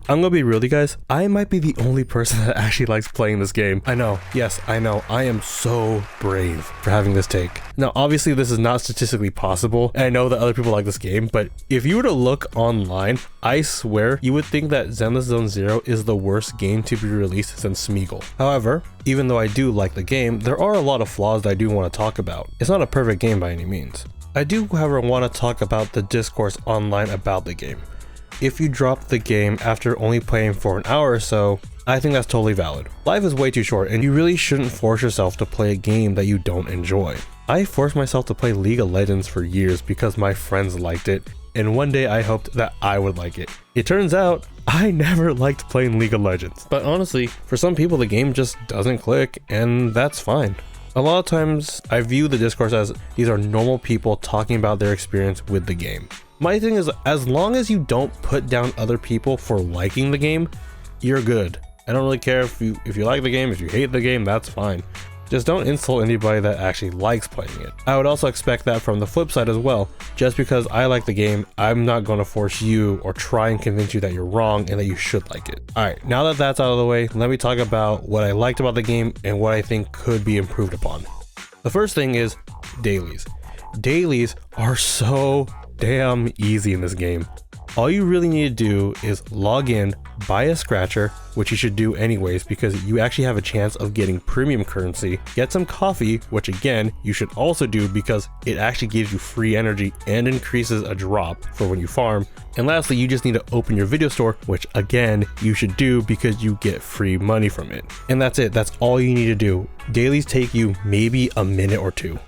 I'm gonna be real with you guys, I might be the only person that actually likes playing this game. I know, yes, I know, I am so brave for having this take. Now, obviously this is not statistically possible, and I know that other people like this game, but if you were to look online, I swear you would think that Zenless Zone Zero is the worst game to be released since Smeagol. However, even though I do like the game, there are a lot of flaws that I do want to talk about. It's not a perfect game by any means. I do, however, want to talk about the discourse online about the game. If you drop the game after only playing for an hour or so, I think that's totally valid. Life is way too short and you really shouldn't force yourself to play a game that you don't enjoy. I forced myself to play League of Legends for years because my friends liked it, and one day I hoped that I would like it. It turns out I never liked playing League of Legends, but honestly, for some people the game just doesn't click, and that's fine. A lot of times I view the discourse as these are normal people talking about their experience with the game. My thing is, as long as you don't put down other people for liking the game, you're good. I don't really care if you like the game, if you hate the game, that's fine. Just don't insult anybody that actually likes playing it. I would also expect that from the flip side as well. Just because I like the game, I'm not going to force you or try and convince you that you're wrong and that you should like it. Alright, now that that's out of the way, let me talk about what I liked about the game and what I think could be improved upon. The first thing is dailies. Dailies are so damn easy in this game. All you really need to do is log in, buy a scratcher, which you should do anyways because you actually have a chance of getting premium currency, get some coffee, which again you should also do because it actually gives you free energy and increases a drop for when you farm, and lastly you just need to open your video store, which again you should do because you get free money from it. And that's it, that's all you need to do. Dailies take you maybe a minute or two.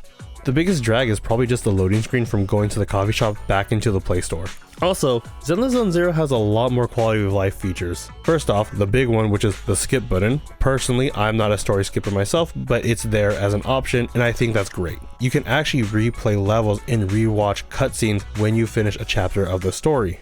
The biggest drag is probably just the loading screen from going to the coffee shop back into the Play Store. Also, Zenless Zone Zero has a lot more quality of life features. First off, the big one, which is the skip button. Personally, I'm not a story skipper myself, but it's there as an option and I think that's great. You can actually replay levels and rewatch cutscenes when you finish a chapter of the story.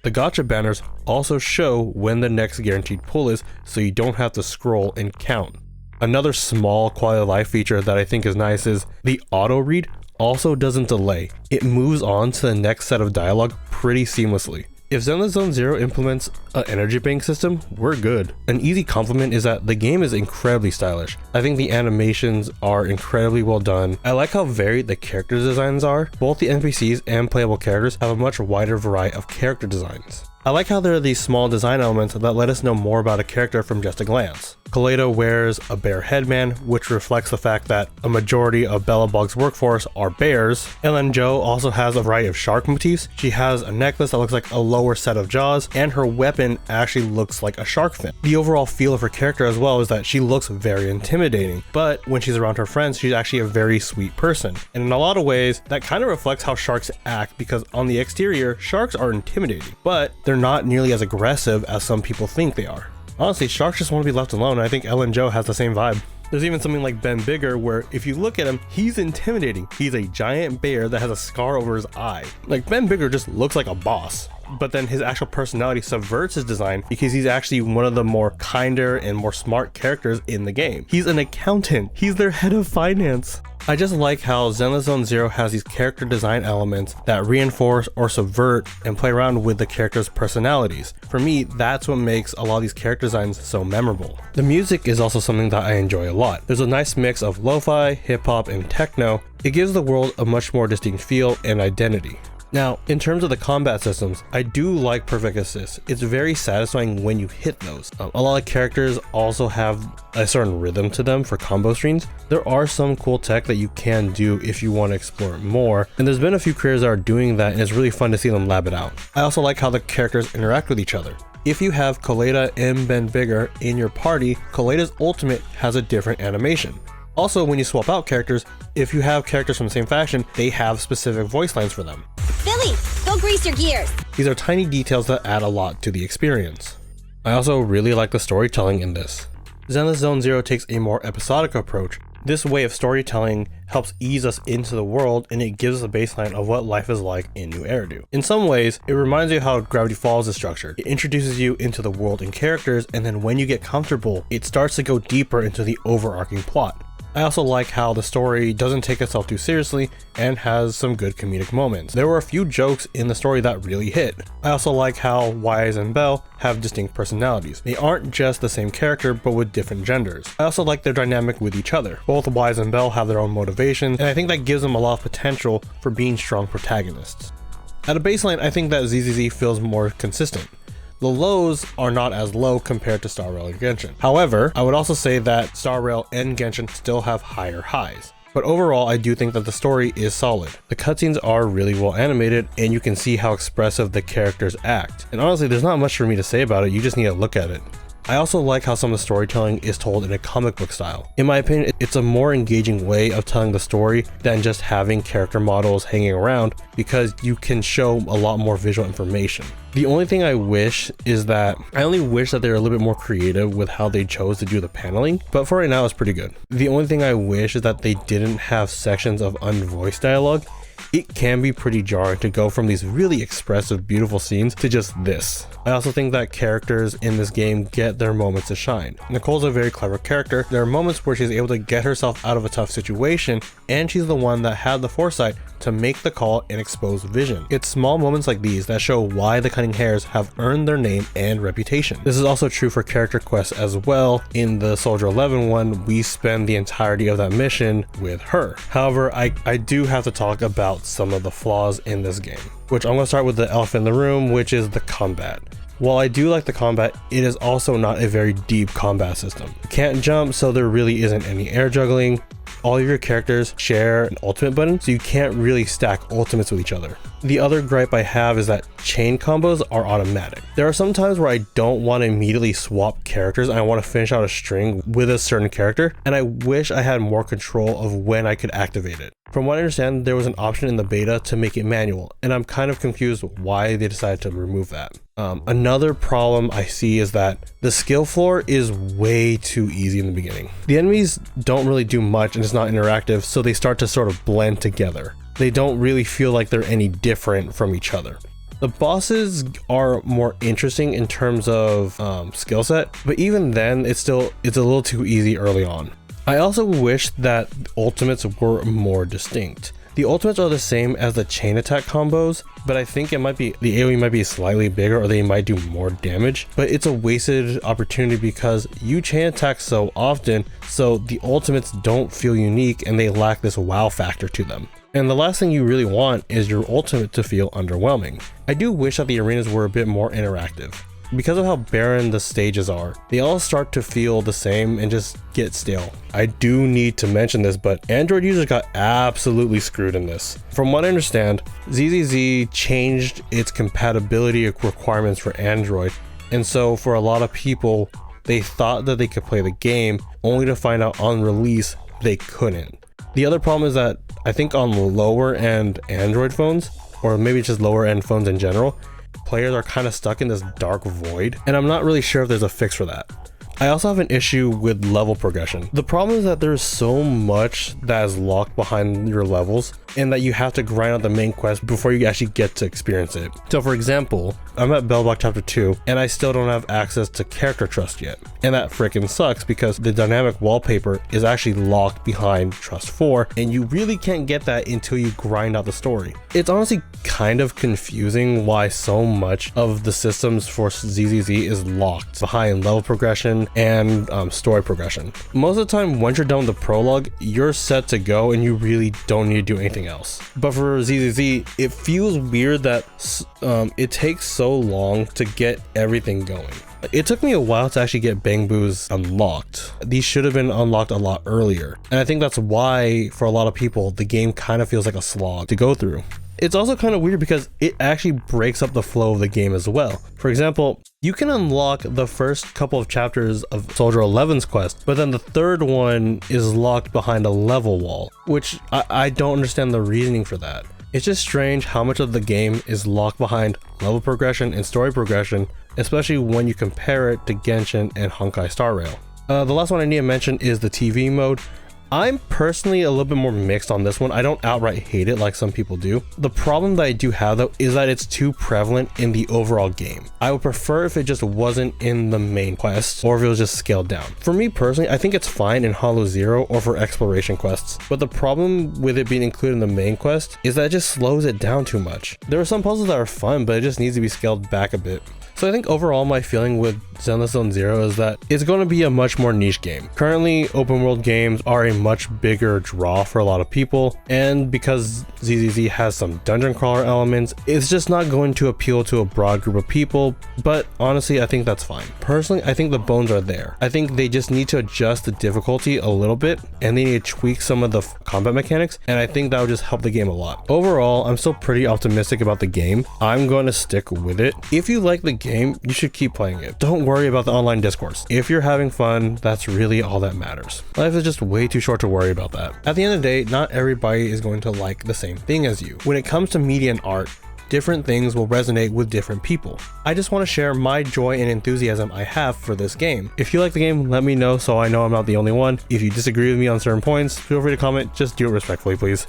The gacha banners also show when the next guaranteed pull is, so you don't have to scroll and count. Another small quality of life feature that I think is nice is the auto read also doesn't delay. It moves on to the next set of dialogue pretty seamlessly. If Zenless Zone Zero implements an energy bank system, we're good. An easy compliment is that the game is incredibly stylish. I think the animations are incredibly well done. I like how varied the character designs are. Both the NPCs and playable characters have a much wider variety of character designs. I like how there are these small design elements that let us know more about a character from just a glance. Kaleda wears a bear headband, which reflects the fact that a majority of Belobog's workforce are bears. Ellen Jo also has a variety of shark motifs. She has a necklace that looks like a lower set of jaws, and her weapon actually looks like a shark fin. The overall feel of her character as well is that she looks very intimidating, but when she's around her friends, she's actually a very sweet person. And in a lot of ways, that kind of reflects how sharks act, because on the exterior, sharks are intimidating, but they're not nearly as aggressive as some people think they are. Honestly, sharks just want to be left alone, and I think Ellen Jo has the same vibe. There's even something like Ben Bigger where if you look at him, he's intimidating. He's a giant bear that has a scar over his eye. Like, Ben Bigger just looks like a boss, but then his actual personality subverts his design because he's actually one of the more kinder and more smart characters in the game. He's an accountant. He's their head of finance. I just like how Zenless Zone Zero has these character design elements that reinforce or subvert and play around with the characters' personalities. For me, that's what makes a lot of these character designs so memorable. The music is also something that I enjoy a lot. There's a nice mix of lo-fi, hip-hop, and techno. It gives the world a much more distinct feel and identity. Now, in terms of the combat systems, I do like perfect assists. It's very satisfying when you hit those. A lot of characters also have a certain rhythm to them for combo streams. There are some cool tech that you can do if you want to explore it more, and there's been a few creators that are doing that, and it's really fun to see them lab it out. I also like how the characters interact with each other. If you have Kaleda and Ben Bigger in your party, Kaleda's ultimate has a different animation. Also, when you swap out characters, if you have characters from the same faction, they have specific voice lines for them. Billy, go grease your gears! These are tiny details that add a lot to the experience. I also really like the storytelling in this. Zenless Zone Zero takes a more episodic approach. This way of storytelling helps ease us into the world, and it gives us a baseline of what life is like in New Eridu. In some ways, it reminds you how Gravity Falls is structured. It introduces you into the world and characters, and then when you get comfortable, it starts to go deeper into the overarching plot. I also like how the story doesn't take itself too seriously and has some good comedic moments. There were a few jokes in the story that really hit. I also like how Wise and Belle have distinct personalities. They aren't just the same character but with different genders. I also like their dynamic with each other. Both Wise and Belle have their own motivations, and I think that gives them a lot of potential for being strong protagonists. At a baseline, I think that ZZZ feels more consistent. The lows are not as low compared to Star Rail and Genshin. However, I would also say that Star Rail and Genshin still have higher highs. But overall, I do think that the story is solid. The cutscenes are really well animated, and you can see how expressive the characters act. And honestly, there's not much for me to say about it, you just need to look at it. I also like how some of the storytelling is told in a comic book style. In my opinion, it's a more engaging way of telling the story than just having character models hanging around, because you can show a lot more visual information. The only thing I wish is that they were a little bit more creative with how they chose to do the paneling, but for right now it's pretty good. The only thing I wish is that they didn't have sections of unvoiced dialogue. It can be pretty jarring to go from these really expressive, beautiful scenes to just this. I also think that characters in this game get their moments to shine. Nicole's a very clever character. There are moments where she's able to get herself out of a tough situation, and she's the one that had the foresight to make the call and expose Vision. It's small moments like these that show why the Cunning Hares have earned their name and reputation. This is also true for character quests as well. In the Soldier 11 one, we spend the entirety of that mission with her. However, I do have to talk about some of the flaws in this game, which I'm going to start with the elephant in the room, which is the combat. While I do like the combat, it is also not a very deep combat system. You can't jump, so there really isn't any air juggling. All of your characters share an ultimate button, so you can't really stack ultimates with each other. The other gripe I have is that chain combos are automatic. There are some times where I don't want to immediately swap characters and I want to finish out a string with a certain character, and I wish I had more control of when I could activate it. From what I understand, there was an option in the beta to make it manual, and I'm kind of confused why they decided to remove that. Another problem I see is that the skill floor is way too easy in the beginning. The enemies don't really do much and it's not interactive, so they start to sort of blend together. They don't really feel like they're any different from each other. The bosses are more interesting in terms of skill set, but even then it's a little too easy early on. I also wish that ultimates were more distinct. The ultimates are the same as the chain attack combos, but I think the AoE might be slightly bigger or they might do more damage, but it's a wasted opportunity because you chain attack so often, so the ultimates don't feel unique and they lack this wow factor to them. And the last thing you really want is your ultimate to feel underwhelming. I do wish that the arenas were a bit more interactive. Because of how barren the stages are, they all start to feel the same and just get stale. I do need to mention this, but Android users got absolutely screwed in this. From what I understand, ZZZ changed its compatibility requirements for Android, and so for a lot of people, they thought that they could play the game, only to find out on release they couldn't. The other problem is that I think on lower end Android phones, or maybe just lower end phones in general, players are kind of stuck in this dark void, and I'm not really sure if there's a fix for that. I also have an issue with level progression. The problem is that there's so much that is locked behind your levels and that you have to grind out the main quest before you actually get to experience it. So for example, I'm at Bellblock Chapter 2 and I still don't have access to character trust yet. And that freaking sucks because the dynamic wallpaper is actually locked behind Trust 4 and you really can't get that until you grind out the story. It's honestly kind of confusing why so much of the systems for ZZZ is locked behind level progression and story progression. Most of the time, once you're done with the prologue, you're set to go and you really don't need to do anything else. But for ZZZ, it feels weird that it takes so long to get everything going. It took me a while to actually get Bangboos unlocked. These should have been unlocked a lot earlier. And I think that's why, for a lot of people, the game kind of feels like a slog to go through. It's also kind of weird because it actually breaks up the flow of the game as well. For example, you can unlock the first couple of chapters of Soldier 11's quest, but then the third one is locked behind a level wall, which I don't understand the reasoning for that. It's just strange how much of the game is locked behind level progression and story progression, especially when you compare it to Genshin and Honkai Star Rail. The last one I need to mention is the TV mode. I'm personally a little bit more mixed on this one. I don't outright hate it like some people do. The problem that I do have though is that it's too prevalent in the overall game. I would prefer if it just wasn't in the main quest or if it was just scaled down. For me personally, I think it's fine in Hollow Zero or for exploration quests, but the problem with it being included in the main quest is that it just slows it down too much. There are some puzzles that are fun, but it just needs to be scaled back a bit. So I think overall my feeling with Zenless Zone Zero is that it's going to be a much more niche game. Currently, open world games are a much bigger draw for a lot of people, and because ZZZ has some dungeon crawler elements, it's just not going to appeal to a broad group of people, but honestly, I think that's fine. Personally, I think the bones are there. I think they just need to adjust the difficulty a little bit, and they need to tweak some of the combat mechanics, and I think that would just help the game a lot. Overall, I'm still pretty optimistic about the game. I'm going to stick with it. If you like the game, you should keep playing it. Don't worry about the online discourse. If you're having fun, that's really all that matters. Life is just way too short to worry about that. At the end of the day, not everybody is going to like the same thing as you. When it comes to media and art, different things will resonate with different people. I just want to share my joy and enthusiasm I have for this game. If you like the game, let me know so I know I'm not the only one. If you disagree with me on certain points, feel free to comment. Just do it respectfully, please.